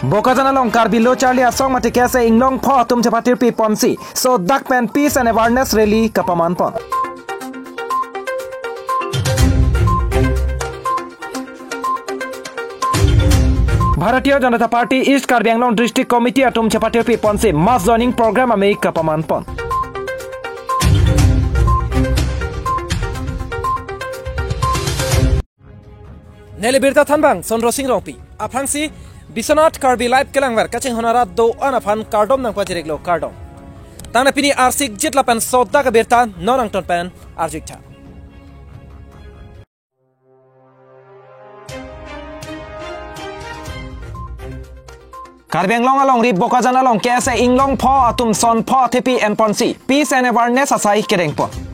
Bokajana long Karbilo Charlie Asong Matikase Inglong Po Tum Chapatir Pi Ponsi. So Duckman Peace and Awareness Rally Kapaman Pon. Bharatiya Janata Party East Karbi Anglong District Committee Atum Chapatir Pi Ponsi Mass Joining Program Ame Kapaman Pon. Nelibirta Thanbang Sondro Singh Rongpi Aprangsi Bisonat Karbi Live Kelangwer Kaching Honorat Do Anafan Kardom Nang Pajireglo Kardom Tangna Pini Arsik Jitlapan Sodda Kabirta Nonang Tonpan Arjikta Karbi Anglong Along Rip Bokajana Long Kese Inglong Po Atum Son Po Tepi and Ponsi Peace and Awareness Asai Kerengpo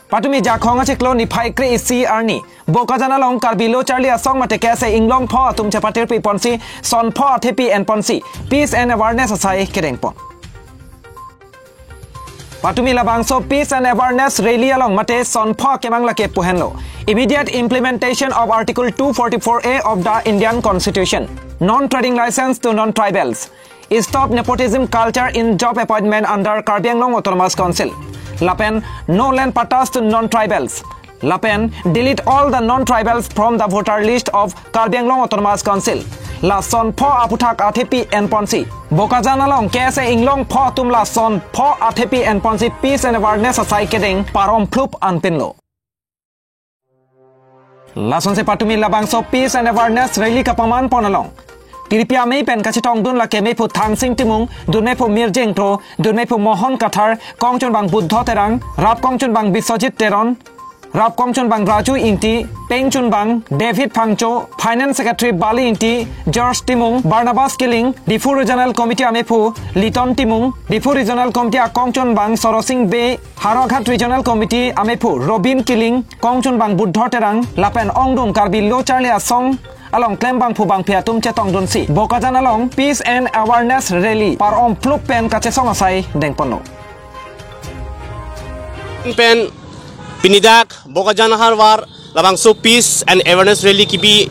Patumi Jakhonga Chiklo ni Pai Kri Isi Arni Bokajana Long Karbilo Charlie Asong Matekase Inglong Po Tum Chapatir Pi Ponsi Son Po Tepi and Ponsi Peace and Awareness Asai Kerengpo Patumi Labangso Peace and Awareness Rally Along Mate Son Po Kemang Lake Puhenlo Immediate implementation of Article 244A of the Indian Constitution Non-trading license to non-tribals Stop nepotism culture in job appointment under Karbi Anglong Autonomous Council Lapen, no land patas to non-tribals. Lapen, delete all the non-tribals from the voter list of Karbi Anglong Autonomous Council. La son po aputak athepi and ponsi. Bokajana long kese inglong po tum la son po athepi and ponsi peace and awareness asai keding parom plup anpinlo. La son se patumi labang so peace and awareness rally kapaman ponalong. Tiripia mei pen kachitong dun la keme pu thang sing timung dun mei pu mirjeng tro dun mei pu mohon kathar kongchon bang buddho terang rap kongchon bang bisojit teron rap kongchon bang raju inti pengchon bang David Pangcho finance secretary Bali inti George Timung Barnabas Killing Difu regional committee amepu Liton Timung Difu regional committee kongchon bang Sorosing Bay Haroghat regional committee amepu Robin Killing kongchon bang buddho terang lapen ongdung Karbilo Charlie Asong Along Klembang Pubang Piatum Chetong Dunsi Bokajana Long Peace and Awareness Rally Par Om Pluk Pen Kachesong Asai Dengpono Pen Pinidak Bokajana Harwar Labang So Peace and Awareness Rally Kibi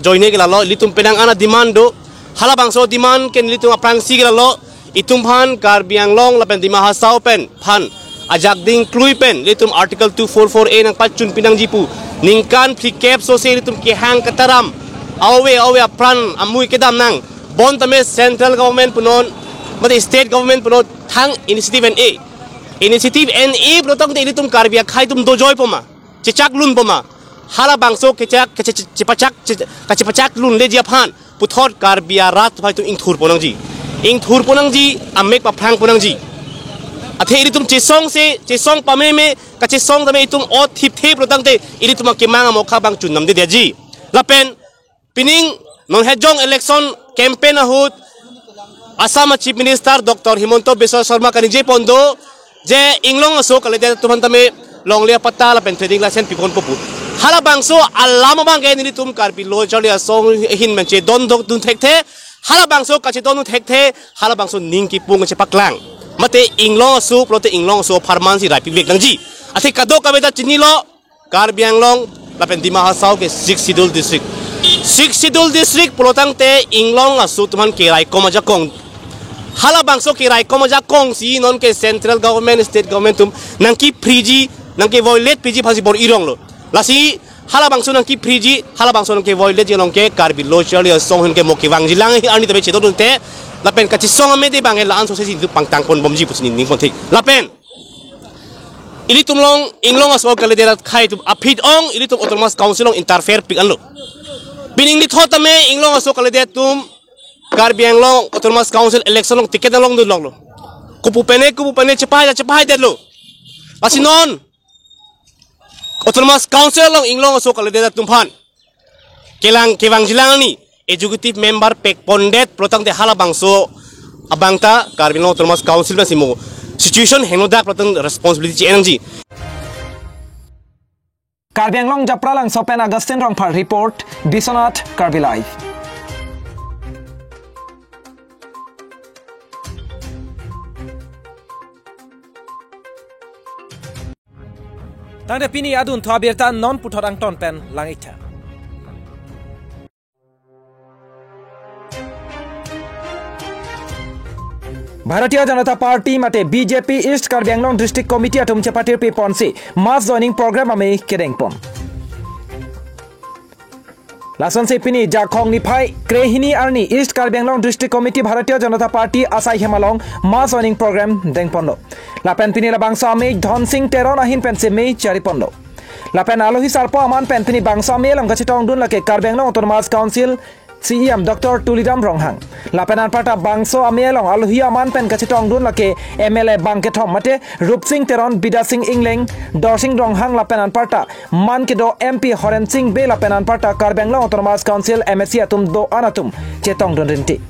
Joine Gilalo Litum Penang Ana Demando Halabang So Demand Ken Litum Aprangsi Gilalo Itum Pan Karbi Anglong Lapen Dimahasau Pen Pan Ajak Ding Klui Pen Litum Article 244A Nang Pachun Pinang Jipu Ningkan Plikep So Se Litum Kehang Kataram Awe Pran Amui Kedam Nang Bon Tame Central Government Punon Mati State Government Punon Thang Initiative NA Initiative NA Protong Te Litum Karbia Kaitum Dojoy Poma Cecak Lun Poma Hala Bangso Kacipacak Lun Lejia Pan Puthot Karbia Rat Paitum Ingthur Ponangji Ingthur Ponangji Amek Paprang Ponangji Athe Litum Cesong Se Cesong Pameme Kacesong Tame Itum Ot Tip Te Protong Te Ilitum Kemanga Mokha Bang Chunam De Deji Lapen Pining non hejong election campaign ahut Assam Chief Minister Dr. Himonto Biswa Sharma kanije pondo je inglong aso kalede tuman tame longlia patala pen trading license pikon popu hala bangso alama bangge ni tum karpi lo chali aso hin menche don dok dun thekte hala bangso kachi don thekte hala bangso ningki pung che paklang mate inglong aso prote inglong aso farmansi rapi vek nangji ati kado kabeda chinilo Karbi Anglong lapen dimahasau ke 6 Sidul district 6 Sidul district pelotang te inglong asu tuman kirai komaja kong hala bangso kirai komaja kong si non ke central government state government tum nangki priji nangki violate priji phasi bor irong lo lasi hala bangso nangki priji hala bangso nangki violate jelong ke Karbi lo chali song hun ke moki wang jilang ani tabe chedo dun te lapen kachi song ame de bangel an so se du pangtang pon bomji pusni ning pon thik lapen ili tumlong inglong aso kale derat khai tum apit ong ili tum autonomous council ong interfere pik anlo Bining di thotame inglong aso kale de tum Karbi Anglong autonomous council election long ticket long dun long lo kupu pene cepai de lo asinon autonomous council long inglong aso kale de tum phan kewang jilang ni executive member pek pondet protang de hala bangso abangta Karbi Anglong autonomous council na simo situation henodak protang responsibility energy Karbi Anglong Japralang Sopen Agustin Rongpar Report Bisonat Karbi Live Tangde pini adun thua birta non puthorang ton pen langita भारतीय जनता पार्टी मते BJP east Karbi Anglong district committee अटुम चेपातिर पे पॉन्सी मास joining programme में केरेंगपम लासन से पिनी जाखोंग निफाई क्रेहिनी आर्नी east Karbi Anglong district committee Bharatiya Janata Party आसाई हेमालोंग मास जॉइनिंग प्रोग्राम देंगपन्नो लापेन पिनी लबांगसा में धन सिंह तेरन आहिन पेंसे में चारिपन्नो लापेन आलोही सारपो अमान पेन पिनी बांगसा में लंगची टोंगदुन लके Karbi Anglong autonomous council CEM Dr. Tuliram Ronghang lapenan parta bangso amelong aluhi aman pen kachi tongdun lake MLA bangke thom mate Rup Singh Teron Bida Singh Ingleng Dorsing Ronghang lapenan parta man ke do MP Horen Singh be lapenan parta Karbenglang Autonomous Council MSC atum do anatum chetong dun rinti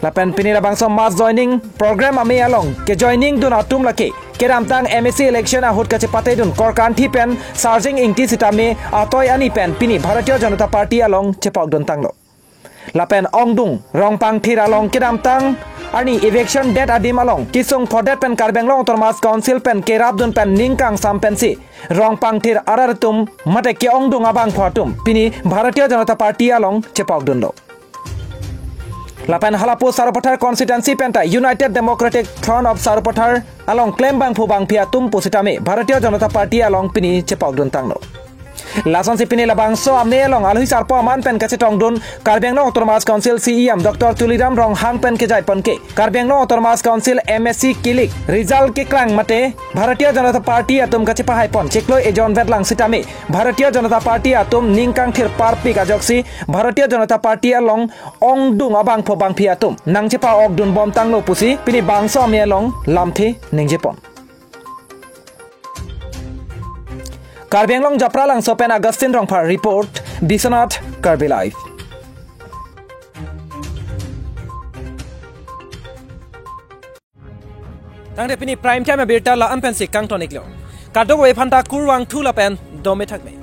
lapen pinira bangso mass joining program ame along ke joining dun atum lake keramtang MSC election ahut kache pate dun korkan thi pen charging ingti sitame atoi ani pen pini Bharatiya Janata Party along chepok dun tanglo lapen ongdung rongpang thira long keramtang ani eviction date adim along kisung for that pen Karbenglang Autonomous Council pen kerap dun pen ningkang sampensi rongpang thir araratum mate ke ongdung abang phatum pini Bharatiya Janata Party along chepok dun lo lapen halapu Saropathar constituency penta United Democratic Front of Saropathar along Klembang Phubang Phia tum positame Bharatiya Janata Party along pini chepok dun tanglo lason si pini labangso ame along alhui sarpo aman pen kache tongdun Karbi Anglong Autonomous Council CEM Dr. Tuliram Ronghang pen ke jai panke Karbi Anglong Autonomous Council MSC Kilik result ke krang mate Bharatiya Janata Party atum kache pahai pon cheklo ejon vetlang sitame Bharatiya Janata Party atum ningkang thir parpi kajoksi Bharatiya Janata Party along ongdung abang phobang phi atum nangchepa okdun bom tanglo pusi pini bangso ame along lamthi ningjepon Karbi Anglong Japralang Sopen Agustin Rongphar report Bisanath Karbi Live Tangde pini prime time berita la ampen sik kang tonik lo Kadog we phanta kurwang thula pen dome thakme